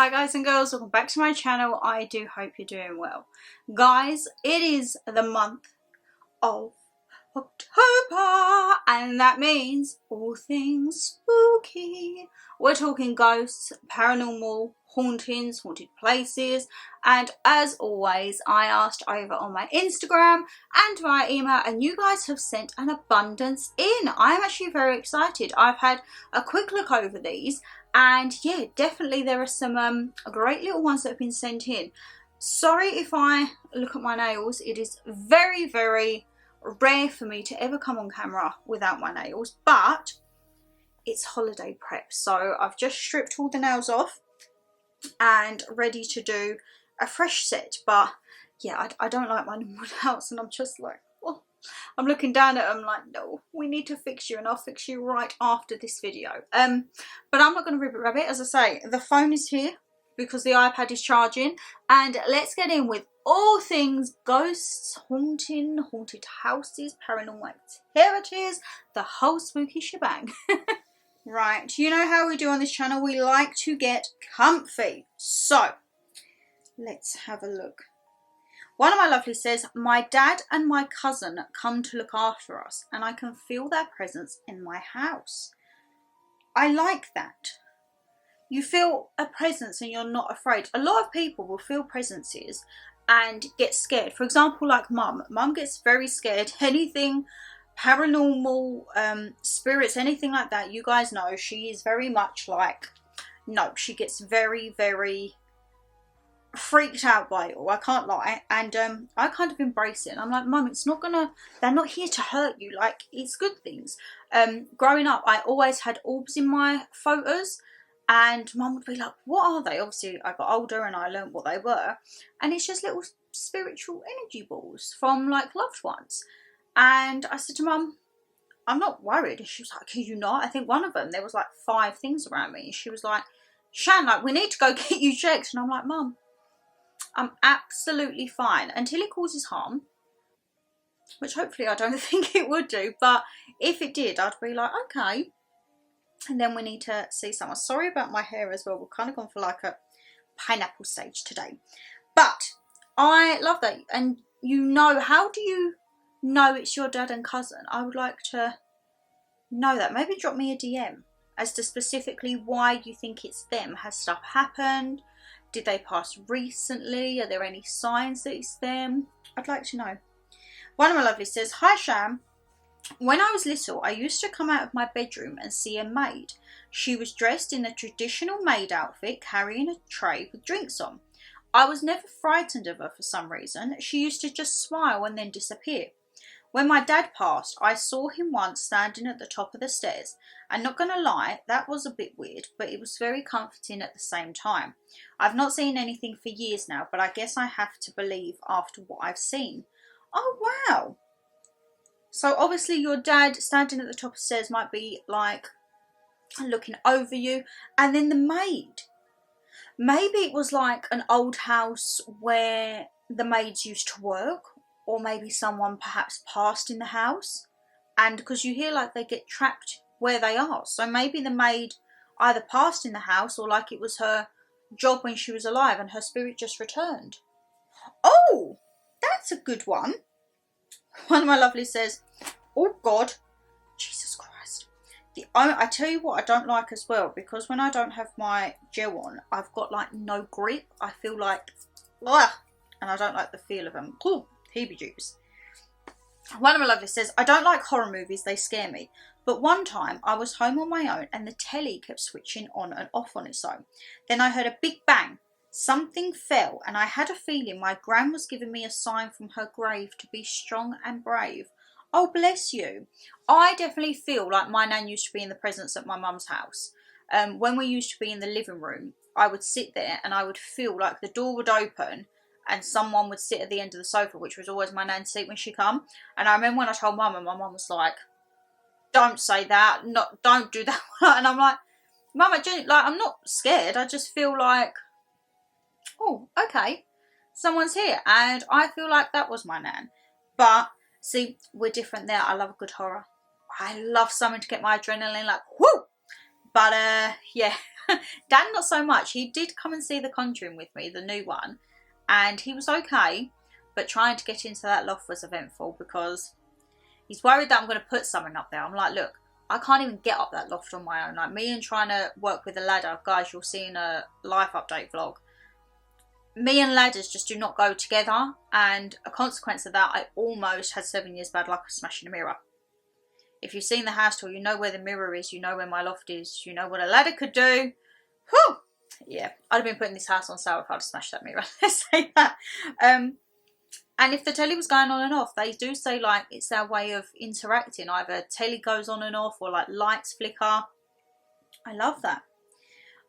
Hi guys and girls, welcome back to my channel. I do hope you're doing well. Guys, it is the month of October and that means all things spooky. We're talking ghosts, paranormal, hauntings, haunted places, and as always I asked over on my Instagram and via email and you guys have sent an abundance in. I'm actually very excited. I've had a quick look over these and yeah, definitely there are some great little ones that have been sent in. Sorry if I look at my nails, it is very rare for me to ever come on camera without my nails, but it's holiday prep, so I've just stripped all the nails off and ready to do a fresh set. But yeah, I don't like my normal nails and I'm just like, oh, I'm looking down at them like, no, we need to fix you and I'll fix you right after this video. But I'm not going to rib it rabbit. As I say, the phone is here because the iPad is charging, and let's get in with all things ghosts, haunting, haunted houses, paranormal activities, the whole spooky shebang. Right, you know how we do on this channel, we like to get comfy. So, let's have a look. One of my lovelies says, my dad and my cousin come to look after us and I can feel their presence in my house. I like that. You feel a presence and you're not afraid. A lot of people will feel presences and get scared. For example, like mum. Mum gets very scared. Anything paranormal, spirits, anything like that, you guys know she is very much like, no, she gets very freaked out by it all, I can't lie. And I kind of embrace it. I'm like, mum, it's not gonna, they're not here to hurt you, like, it's good things. Growing up I always had orbs in my photos and mum would be like, what are they? Obviously I got older and I learned what they were, and it's just little spiritual energy balls from like loved ones. And I said to mum, I'm not worried. And she was like, are you not? I think one of them, there was like 5 things around me. And she was like, Shan, like, we need to go get you checked. And I'm like, mum, I'm absolutely fine until it causes harm, which hopefully I don't think it would do, but if it did, I'd be like, okay, and then we need to see someone. Sorry about my hair as well, we've kind of gone for like a pineapple stage today, but I love that. And you know, how do you know it's your dad and cousin? I would like to know that. Maybe drop me a DM as to specifically why you think it's them. Has stuff happened? Did they pass recently? Are there any signs that it's them? I'd like to know. One of my lovelies says, hi Shan. When I was little, I used to come out of my bedroom and see a maid. She was dressed in a traditional maid outfit, carrying a tray with drinks on. I was never frightened of her for some reason. She used to just smile and then disappear. When my dad passed, I saw him once standing at the top of the stairs. I'm not going to lie, that was a bit weird, but it was very comforting at the same time. I've not seen anything for years now, but I guess I have to believe after what I've seen. Oh, wow. So obviously your dad standing at the top of the stairs might be like looking over you, and then the maid. Maybe it was like an old house where the maids used to work, or maybe someone perhaps passed in the house, and because you hear like they get trapped where they are, so maybe the maid either passed in the house or like it was her job when she was alive and her spirit just returned. Oh, that's a good one. One of my lovelies says, oh God, Jesus Christ. I tell you what I don't like as well, because when I don't have my gel on, I've got like no grip. I feel like, ugh, and I don't like the feel of them. Ooh, heebie-jeebies. One of my lovelies says, I don't like horror movies, they scare me. But one time I was home on my own and the telly kept switching on and off on its own. Then I heard a big bang. Something fell and I had a feeling my gran was giving me a sign from her grave to be strong and brave. Oh, bless you. I definitely feel like my nan used to be in the presence at my mum's house. When we used to be in the living room, I would sit there and I would feel like the door would open and someone would sit at the end of the sofa, which was always my nan's seat when she come. And I remember when I told mum, and my mum was like, don't say that, don't do that. And I'm like, mum, I'm not scared, I just feel like, oh, okay, someone's here. And I feel like that was my nan. But see, we're different there. I love a good horror. I love something to get my adrenaline like, whoo. But yeah, Dan not so much. He did come and see The Conjuring with me, the new one, and he was okay. But trying to get into that loft was eventful because he's worried that I'm going to put something up there. I'm like, look, I can't even get up that loft on my own. Like, me and trying to work with a ladder, guys, you'll see in a life update vlog, me and ladders just do not go together, and a consequence of that, I almost had 7 years bad luck of smashing a mirror. If you've seen the house tour, you know where the mirror is, you know where my loft is, you know what a ladder could do. Whew! Yeah, I'd have been putting this house on sale if I'd smashed that mirror. Let's say that. And if the telly was going on and off, they do say, like, it's their way of interacting. Either telly goes on and off or, like, lights flicker. I love that.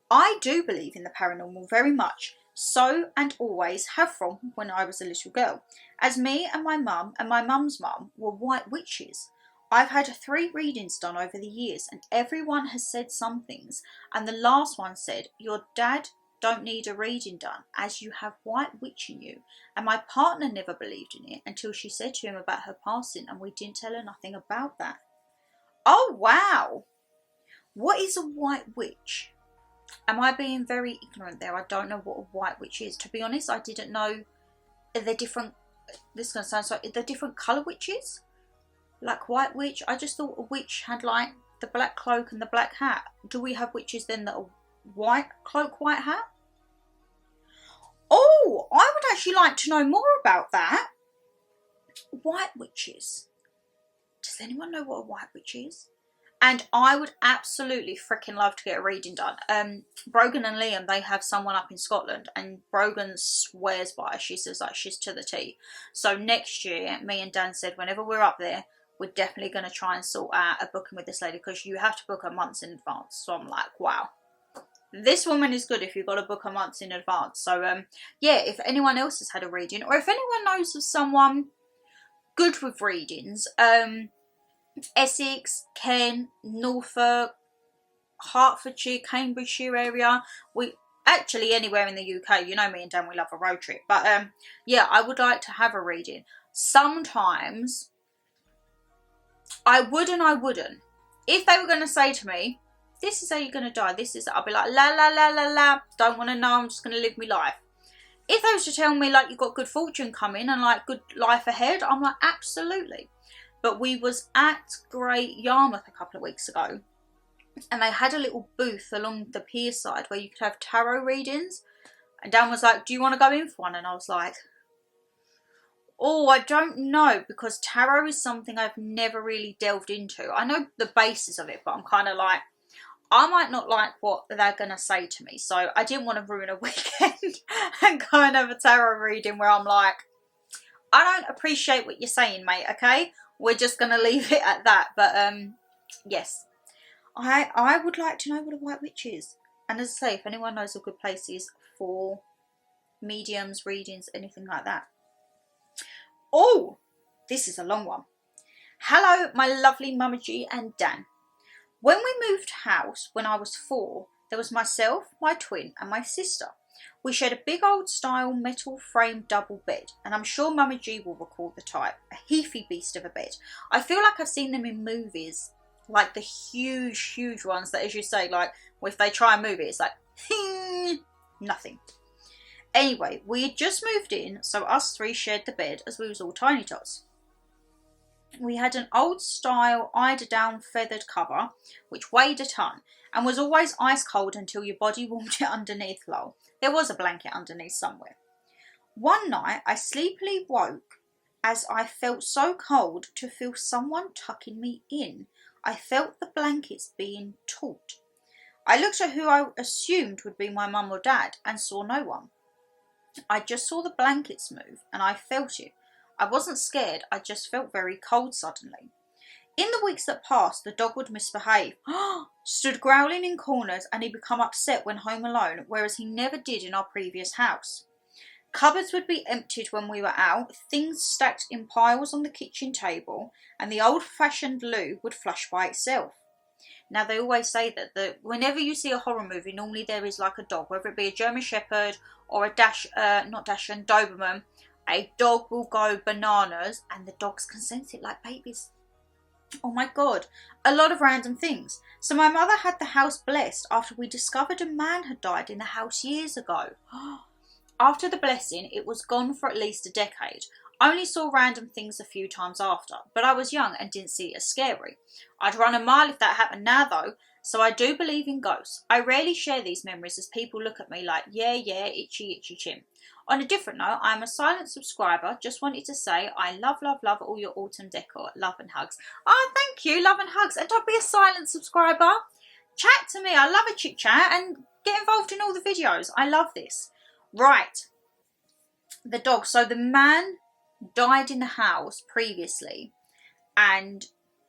I do believe in the paranormal very much. So, and always have from when I was a little girl. As me and my mum and my mum's mum were white witches. I've had 3 readings done over the years, and everyone has said some things. And the last one said, your dad don't need a reading done, as you have white witch in you. And my partner never believed in it until she said to him about her passing, and we didn't tell her nothing about that. Oh, wow. What is a white witch? Am I being very ignorant there? I don't know what a white witch is. To be honest, I didn't know they're different. This is going to sound so... They're different colour witches? Like white witch? I just thought a witch had like the black cloak and the black hat. Do we have witches then that are white cloak, white hat? Oh, I would actually like to know more about that. White witches. Does anyone know what a white witch is? And I would absolutely freaking love to get a reading done. Brogan and Liam, they have someone up in Scotland, and Brogan swears by her. She says like she's to the T. So next year, me and Dan said whenever we're up there, we're definitely going to try and sort out a booking with this lady, because you have to book her months in advance. So I'm like, wow. This woman is good if you've got to book her months in advance. So yeah, if anyone else has had a reading, or if anyone knows of someone good with readings, Essex, Kent, Norfolk, Hertfordshire, Cambridgeshire area, we actually anywhere in the UK, you know me and Dan, we love a road trip, but yeah, I would like to have a reading. Sometimes I would and I wouldn't. If they were going to say to me, this is how you're going to die, this is, I'll be like, la la la la la, don't want to know, I'm just going to live my life. If they was to tell me like you've got good fortune coming and like good life ahead, I'm like, absolutely. But we was at Great Yarmouth a couple of weeks ago, and they had a little booth along the pier side where you could have tarot readings. And Dan was like, do you want to go in for one? And I was like, oh, I don't know, because tarot is something I've never really delved into. I know the basis of it, but I'm kind of like, I might not like what they're going to say to me. So I didn't want to ruin a weekend and go and have a tarot reading where I'm like, I don't appreciate what you're saying, mate, okay? We're just going to leave it at that. But yes, I would like to know what a white witch is. And as I say, if anyone knows of good places for mediums, readings, anything like that. Oh, this is a long one. Hello, my lovely Mama G and Dan. When we moved house when I was 4, there was myself, my twin and my sister. We shared a big old style metal frame double bed, and I'm sure Mama G will recall the type, a heafy beast of a bed. I feel like I've seen them in movies, like the huge ones that, as you say, like if they try and move it, it's like nothing. Anyway, we had just moved in, so us 3 shared the bed as we was all tiny tots. We had an old style eider-down feathered cover which weighed a ton and was always ice cold until your body warmed it underneath. Lol. There was a blanket underneath somewhere. One night I sleepily woke as I felt so cold to feel someone tucking me in. I felt the blankets being taut. I looked at who I assumed would be my mum or dad and saw no one. I just saw the blankets move and I felt it. I wasn't scared, I just felt very cold suddenly. In the weeks that passed, the dog would misbehave, stood growling in corners, and he'd become upset when home alone, whereas he never did in our previous house. Cupboards would be emptied when we were out, things stacked in piles on the kitchen table, and the old-fashioned loo would flush by itself. Now, they always say that whenever you see a horror movie, normally there is like a dog, whether it be a German Shepherd or a Doberman. A dog will go bananas, and the dogs can sense it like babies. Oh my God, a lot of random things. So my mother had the house blessed after we discovered a man had died in the house years ago. After the blessing, it was gone for at least a decade. I only saw random things a few times after, but I was young and didn't see it as scary. I'd run a mile if that happened now though, so I do believe in ghosts. I rarely share these memories as people look at me like, yeah, itchy, itchy chin. On a different note, I'm a silent subscriber. Just wanted to say I love all your autumn decor. Love and hugs. Oh, thank you. Love and hugs. And don't be a silent subscriber. Chat to me. I love a chit chat and get involved in all the videos. I love this. Right. The dog. So the man died in the house previously and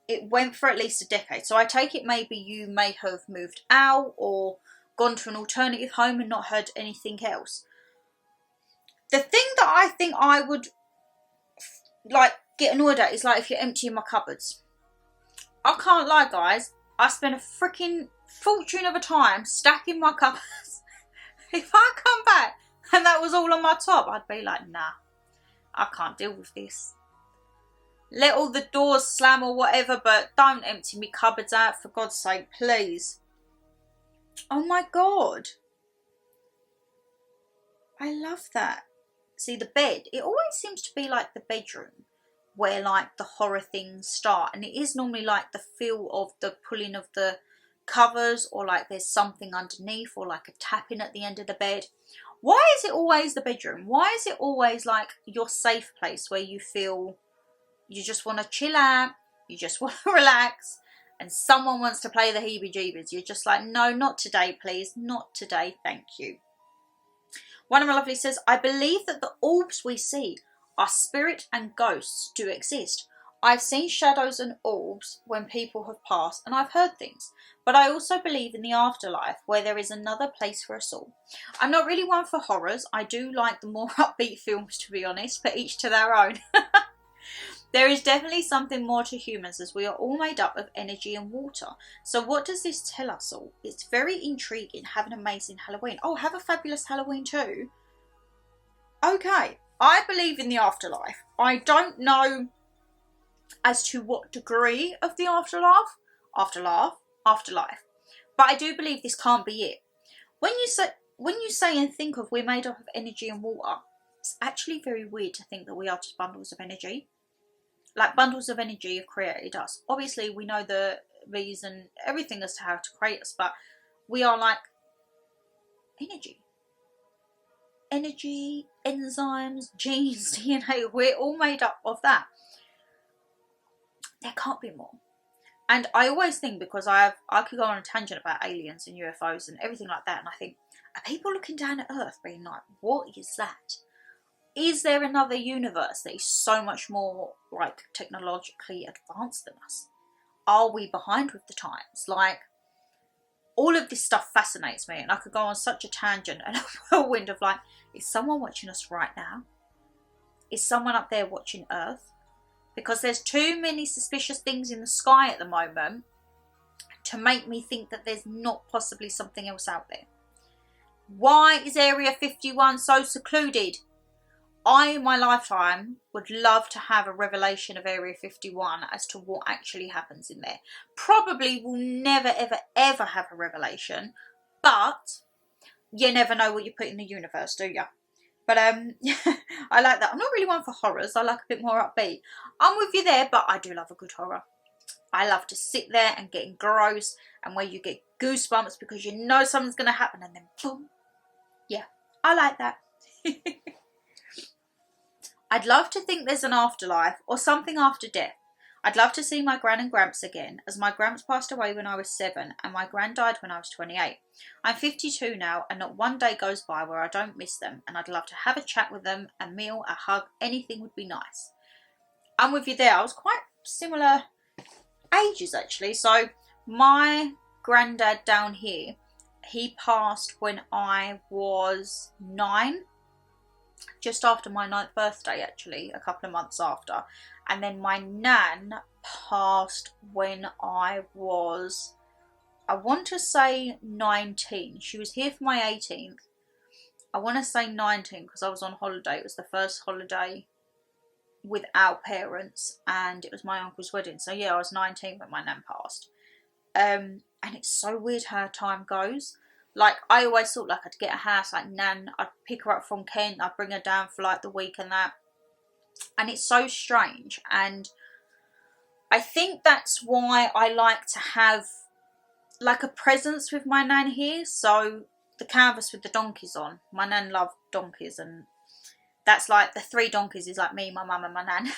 it went for at least a decade. So I take it maybe you may have moved out or gone to an alternative home and not heard anything else. The thing that I think I would like get annoyed at is like if you're emptying my cupboards. I can't lie, guys. I spent a freaking fortune of a time stacking my cupboards. If I come back and that was all on my top, I'd be like, nah, I can't deal with this. Let all the doors slam or whatever, but don't empty me cupboards out for God's sake, please. Oh my God. I love that. See, the bed, it always seems to be like the bedroom where like the horror things start, and it is normally like the feel of the pulling of the covers or like there's something underneath or like a tapping at the end of the bed. Why is it always the bedroom? Why is it always like your safe place where you feel you just want to chill out, you just want to relax, and someone wants to play the heebie-jeebies? You're just like, no, not today, please, not today, thank you. One of my lovely says, I believe that the orbs we see are spirit and ghosts do exist. I've seen shadows and orbs when people have passed and I've heard things. But I also believe in the afterlife where there is another place for us all. I'm not really one for horrors. I do like the more upbeat films, to be honest, but each to their own. There is definitely something more to humans as we are all made up of energy and water. So what does this tell us all? It's very intriguing. Have an amazing Halloween. Oh, have a fabulous Halloween too. Okay, I believe in the afterlife. I don't know as to what degree of the afterlife. But I do believe this can't be it. When you say and think of we're made up of energy and water, it's actually very weird to think that we are just bundles of energy. Like bundles of energy have created us. Obviously, we know the reason, everything as to how to create us, but we are like energy. Energy, enzymes, genes, DNA, we're all made up of that. There can't be more. And I always think, because I could go on a tangent about aliens and UFOs and everything like that, and I think, are people looking down at Earth being like, what is that? Is there another universe that is so much more like technologically advanced than us? Are we behind with the times? Like, all of this stuff fascinates me, and I could go on such a tangent and a whirlwind of like, is someone watching us right now? Is someone up there watching Earth? Because there's too many suspicious things in the sky at the moment to make me think that there's not possibly something else out there. Why is Area 51 so secluded? I, in my lifetime, would love to have a revelation of Area 51 as to what actually happens in there. Probably will never, ever, ever have a revelation, but you never know what you put in the universe, do you? But I like that. I'm not really one for horrors. I like a bit more upbeat. I'm with you there, but I do love a good horror. I love to sit there and get engrossed, and where you get goosebumps because you know something's going to happen, and then boom. Yeah, I like that. I'd love to think there's an afterlife or something after death. I'd love to see my gran and gramps again, as my gramps passed away when I was 7 and my gran died when I was 28. I'm 52 now, and not one day goes by where I don't miss them, and I'd love to have a chat with them, a meal, a hug, anything would be nice. I'm with you there. I was quite similar ages actually. So my granddad down here, he passed when I was 9. Just after my 9th birthday, actually, a couple of months after. And then my nan passed when I was, I want to say 19. She was here for my 18th. I want to say 19 because I was on holiday. It was the first holiday with our parents, and it was my uncle's wedding. So yeah, I was 19 when my nan passed. And it's so weird how time goes. Like, I always thought like I'd get a house like nan, I'd pick her up from Kent, I'd bring her down for like the week and that. And it's so strange, and I think that's why I like to have like a presence with my nan here. So the canvas with the donkeys on, my nan loved donkeys, and that's like the 3 donkeys is like me, my mum and my nan.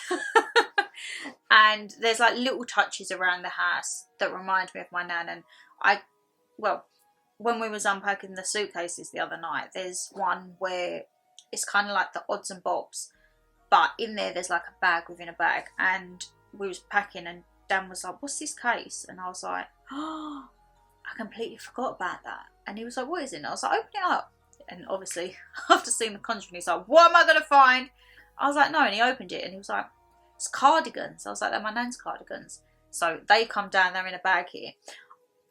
And there's like little touches around the house that remind me of my nan. And well, when we was unpacking the suitcases the other night, there's one where it's kind of like the odds and bobs, but in there's like a bag within a bag. And we was packing, and Dan was like, "What's this case?" And I was like, "Oh, I completely forgot about that." And he was like, "What is it?" And I was like, "Open it up." And obviously, after seeing The Conjuring, he's like, "What am I going to find?" I was like, "No." And he opened it, and he was like, "It's cardigans." I was like, "They're my nan's cardigans." So they come down, they're in a bag here.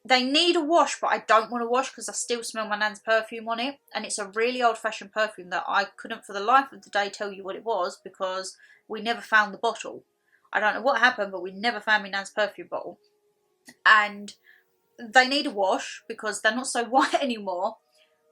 They need a wash, but I don't want to wash because I still smell my nan's perfume on it. And it's a really old-fashioned perfume that I couldn't for the life of the day tell you what it was, because we never found the bottle. I don't know what happened, but we never found my nan's perfume bottle. And they need a wash because they're not so white anymore,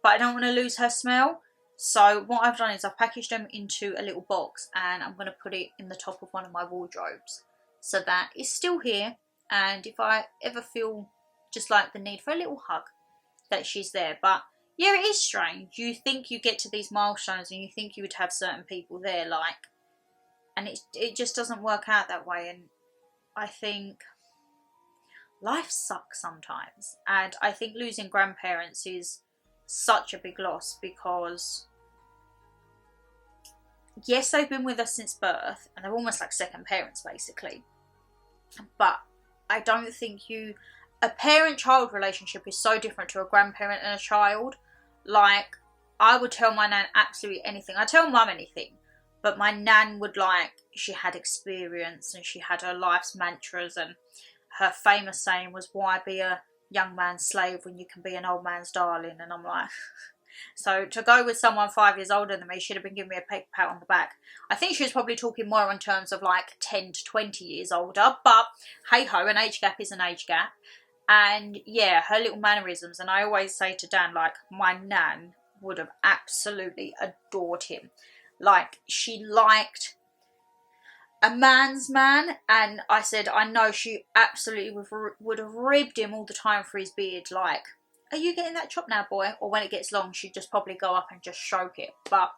but I don't want to lose her smell. So what I've done is I've packaged them into a little box, and I'm going to put it in the top of one of my wardrobes so that it's still here. And if I ever feel just like the need for a little hug, that she's there. But yeah, it is strange. You think you get to these milestones and you think you would have certain people there, like, and it just doesn't work out that way. And I think life sucks sometimes, and I think losing grandparents is such a big loss, because yes, they've been with us since birth and they're almost like second parents basically, but I don't think a parent-child relationship is so different to a grandparent and a child. Like, I would tell my nan absolutely anything. I tell mum anything, but my nan would, like, she had experience and she had her life's mantras, and her famous saying was, "Why be a young man's slave when you can be an old man's darling?" And I'm like, so to go with someone 5 years older than me, she'd have been giving me a pat on the back. I think she was probably talking more in terms of like 10 to 20 years older, but hey ho, an age gap is an age gap. And yeah, her little mannerisms. And I always say to Dan, like, my nan would have absolutely adored him. Like, she liked a man's man. And I said, I know she absolutely would have ribbed him all the time for his beard. Like, "Are you getting that chop now, boy?" Or when it gets long, she'd just probably go up and just stroke it. But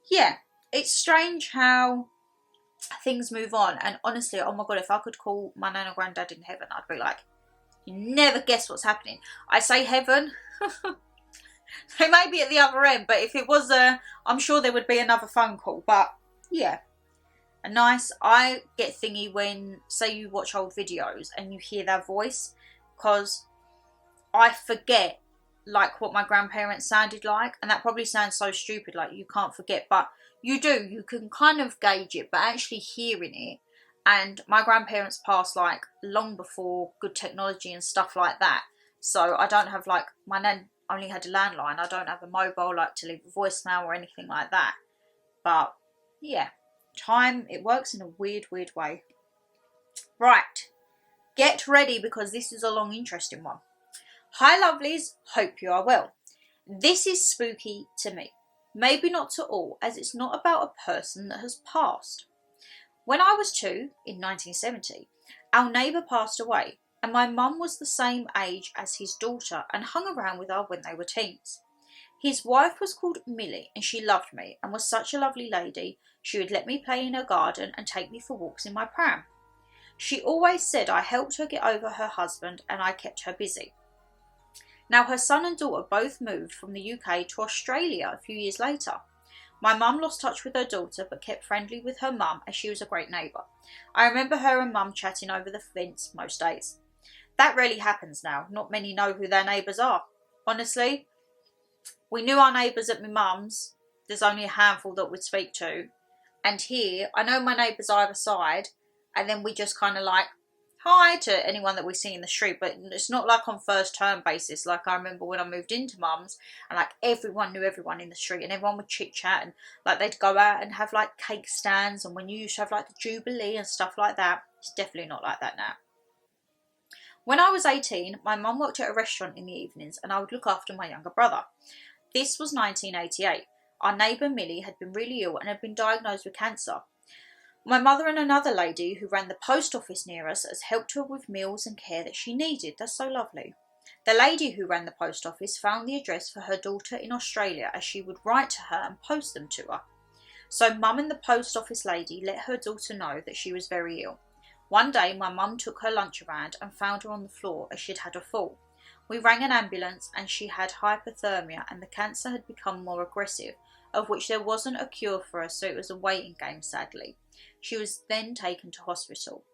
yeah, it's strange how things move on. And honestly, oh my God, if I could call my nan and granddad in heaven, I'd be like, you never guess what's happening. I say heaven. They may be at the other end, but if it was I'm sure there would be another phone call. But yeah, I get thingy when, say, you watch old videos and you hear their voice, because I forget like what my grandparents sounded like, and that probably sounds so stupid, like you can't forget, but you do. You can kind of gauge it, but actually hearing it. And my grandparents passed like long before good technology and stuff like that. So I don't have, like, my nan only had a landline. I don't have a mobile, like, to leave a voicemail or anything like that. But yeah, time, it works in a weird, weird way. Right, get ready, because this is a long, interesting one. Hi lovelies, hope you are well. This is spooky to me. Maybe not to all, as it's not about a person that has passed. When I was 2, in 1970, our neighbour passed away, and my mum was the same age as his daughter and hung around with her when they were teens. His wife was called Millie, and she loved me and was such a lovely lady. She would let me play in her garden and take me for walks in my pram. She always said I helped her get over her husband and I kept her busy. Now her son and daughter both moved from the UK to Australia a few years later. My mum lost touch with her daughter but kept friendly with her mum, as she was a great neighbour. I remember her and mum chatting over the fence most days. That rarely happens now. Not many know who their neighbours are. Honestly, we knew our neighbours at my mum's. There's only a handful that we'd speak to. And here, I know my neighbours either side, and then we just kind of like hi to anyone that we see in the street, but it's not like on first term basis. Like I remember when I moved into mum's, and like everyone knew everyone in the street, and everyone would chit chat, and like they'd go out and have like cake stands, and when you used to have like the Jubilee and stuff like that. It's definitely not like that now. When I was 18, my mum worked at a restaurant in the evenings, and I would look after my younger brother. This was 1988. Our neighbour Millie had been really ill and had been diagnosed with cancer. My mother and another lady who ran the post office near us has helped her with meals and care that she needed. That's so lovely. The lady who ran the post office found the address for her daughter in Australia, as she would write to her and post them to her. So mum and the post office lady let her daughter know that she was very ill. One day my mum took her lunch around and found her on the floor as she'd had a fall. We rang an ambulance, and she had hypothermia and the cancer had become more aggressive, of which there wasn't a cure for her, so it was a waiting game, sadly. She was then taken to hospital.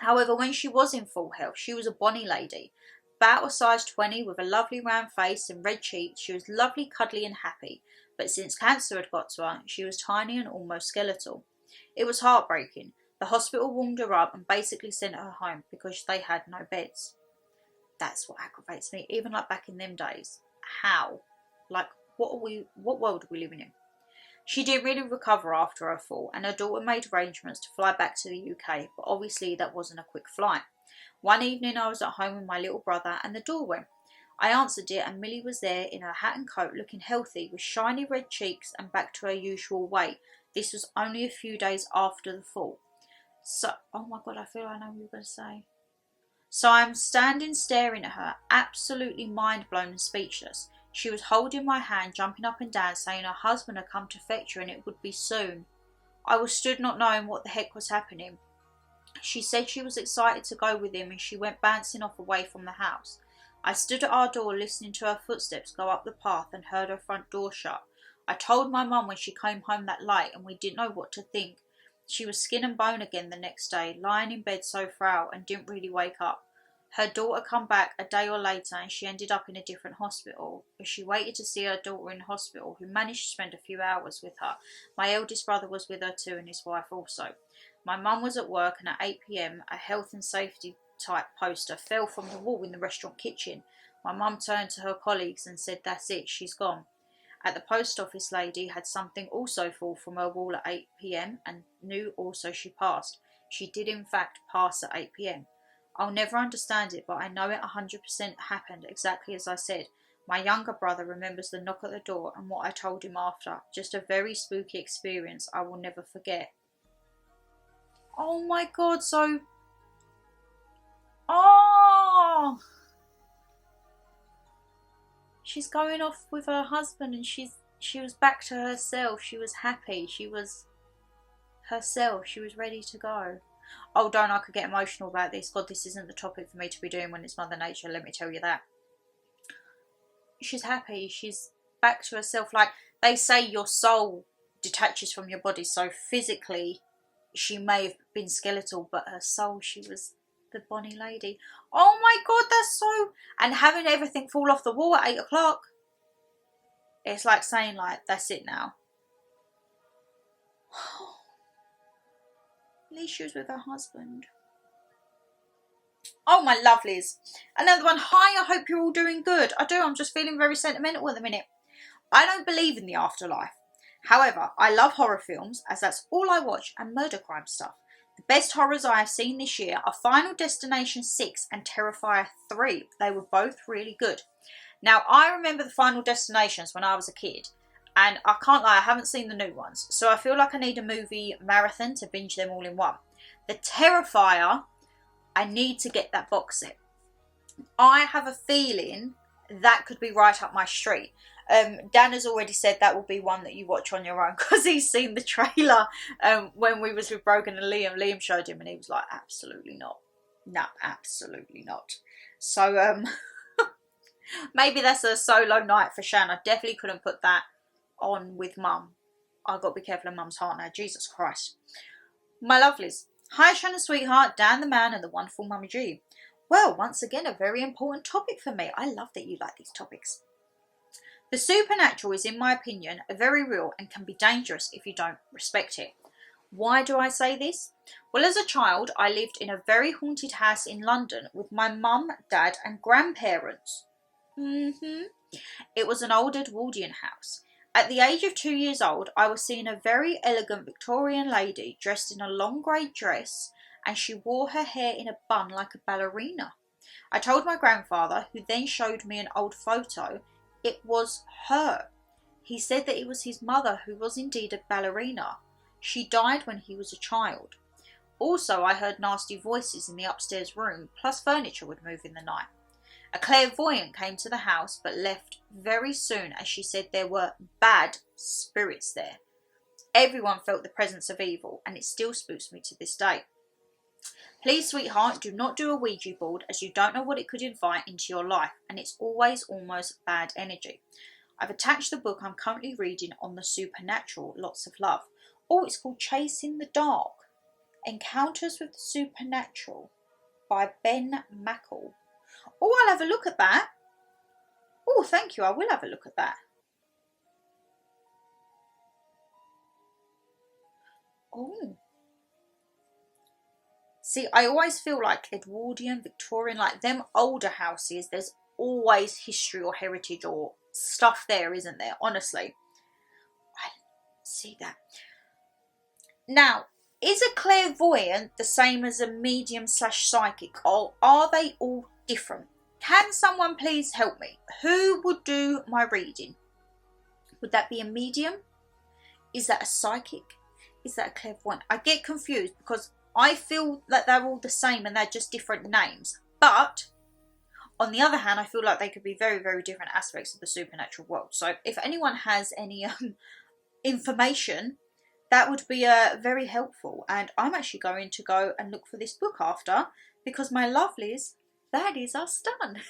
However, when she was in full health, she was a bonny lady. About a size 20 with a lovely round face and red cheeks, she was lovely, cuddly and happy. But since cancer had got to her, she was tiny and almost skeletal. It was heartbreaking. The hospital warmed her up and basically sent her home because they had no beds. That's what aggravates me, even like back in them days. How? Like, what world are we living in? She didn't really recover after her fall, and her daughter made arrangements to fly back to the UK, but obviously that wasn't a quick flight. One evening I was at home with my little brother and the door went. I answered it, and Millie was there in her hat and coat, looking healthy, with shiny red cheeks and back to her usual weight. This was only a few days after the fall. So, oh my God, I feel I know what you're going to say. So I'm standing staring at her, absolutely mind blown and speechless. She was holding my hand, jumping up and down, saying her husband had come to fetch her and it would be soon. I was stood not knowing what the heck was happening. She said she was excited to go with him, and she went bouncing off away from the house. I stood at our door listening to her footsteps go up the path and heard her front door shut. I told my mum when she came home that night, and we didn't know what to think. She was skin and bone again the next day, lying in bed so frail, and didn't really wake up. Her daughter come back a day or later, and she ended up in a different hospital. As she waited to see her daughter in hospital, who managed to spend a few hours with her, my eldest brother was with her too, and his wife also. My mum was at work, and at 8 p.m, a health and safety type poster fell from the wall in the restaurant kitchen. My mum turned to her colleagues and said, "That's it, she's gone." At the post office lady had something also fall from her wall at 8 p.m, and knew also she passed. She did in fact pass at 8 p.m. I'll never understand it, but I know it 100% happened exactly as I said. My younger brother remembers the knock at the door and what I told him after. Just a very spooky experience I will never forget. Oh my God, so... Oh! She's going off with her husband, and she was back to herself. She was happy. She was herself. She was ready to go. Oh, don't, I could get emotional about this. God, this isn't the topic for me to be doing when it's Mother Nature, let me tell you that. She's happy. She's back to herself. Like, they say your soul detaches from your body, so physically she may have been skeletal, but her soul, she was the bonny lady. Oh my God, that's so... And having everything fall off the wall at 8 o'clock. It's like saying, like, that's it now. At least she was with her husband. Oh, my lovelies. Another one. Hi, I hope you're all doing good. I do. I'm just feeling very sentimental at the minute. I don't believe in the afterlife. However, I love horror films, as that's all I watch, and murder crime stuff. The best horrors I have seen this year are Final Destination 6 and Terrifier 3. They were both really good. Now, I remember the Final Destinations when I was a kid. And I can't lie, I haven't seen the new ones. So I feel like I need a movie marathon to binge them all in one. The Terrifier, I need to get that box set. I have a feeling that could be right up my street. Dan has already said that will be one that you watch on your own, because he's seen the trailer when we was with Brogan and Liam. Liam showed him and he was like, absolutely not. No, absolutely not. So maybe that's a solo night for Shan. I definitely couldn't put that on with Mum. I've got to be careful of Mum's heart now. Jesus Christ. My lovelies. Hi Shannon sweetheart, Dan the man and the wonderful Mummy G. Well, once again, a very important topic for me. I love that you like these topics. The supernatural is, in my opinion, very real and can be dangerous if you don't respect it. Why do I say this? Well, as a child, I lived in a very haunted house in London with my mum, dad and grandparents. It was an old Edwardian house. At the age of 2 years old, I was seeing a very elegant Victorian lady dressed in a long grey dress, and she wore her hair in a bun like a ballerina. I told my grandfather, who then showed me an old photo. It was her. He said that it was his mother, who was indeed a ballerina. She died when he was a child. Also, I heard nasty voices in the upstairs room, plus furniture would move in the night. A clairvoyant came to the house but left very soon, as she said there were bad spirits there. Everyone felt the presence of evil, and it still spooks me to this day. Please, sweetheart, do not do a Ouija board, as you don't know what it could invite into your life, and it's always almost bad energy. I've attached the book I'm currently reading on the supernatural, lots of love. Oh, it's called Chasing the Dark, Encounters with the Supernatural by Ben Mackle. Oh, I'll have a look at that. Oh, thank you. I will have a look at that. Oh. See, I always feel like Edwardian, Victorian, like them older houses, there's always history or heritage or stuff there, isn't there? Honestly. I see that. Now, is a clairvoyant the same as a medium / psychic, or are they all different? Can someone please help me? Who would do my reading? Would that be a medium? Is that a psychic? Is that a clairvoyant? I get confused because I feel that they're all the same and they're just different names. But on the other hand, I feel like they could be very, very different aspects of the supernatural world. So if anyone has any information, that would be very helpful. And I'm actually going to go and look for this book after, because my lovelies, that is us done.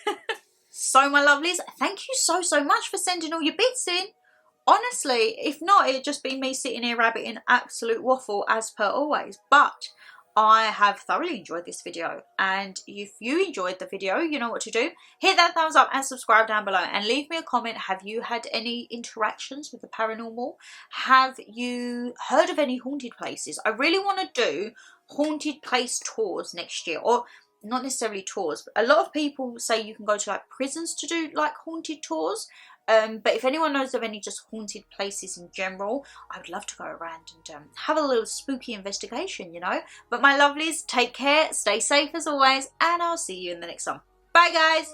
So my lovelies, thank you so much for sending all your bits in. Honestly, if not, it'd just be me sitting here rabbiting absolute waffle as per always. But I have thoroughly enjoyed this video, and if you enjoyed the video, you know what to do. Hit that thumbs up and subscribe down below, and leave me a comment. Have you had any interactions with the paranormal? Have you heard of any haunted places? I really want to do haunted place tours next year, or not necessarily tours, but a lot of people say you can go to like prisons to do like haunted tours. But if anyone knows of any just haunted places in general, I would love to go around and have a little spooky investigation, you know. But my lovelies, take care, stay safe as always, and I'll see you in the next one. Bye, guys!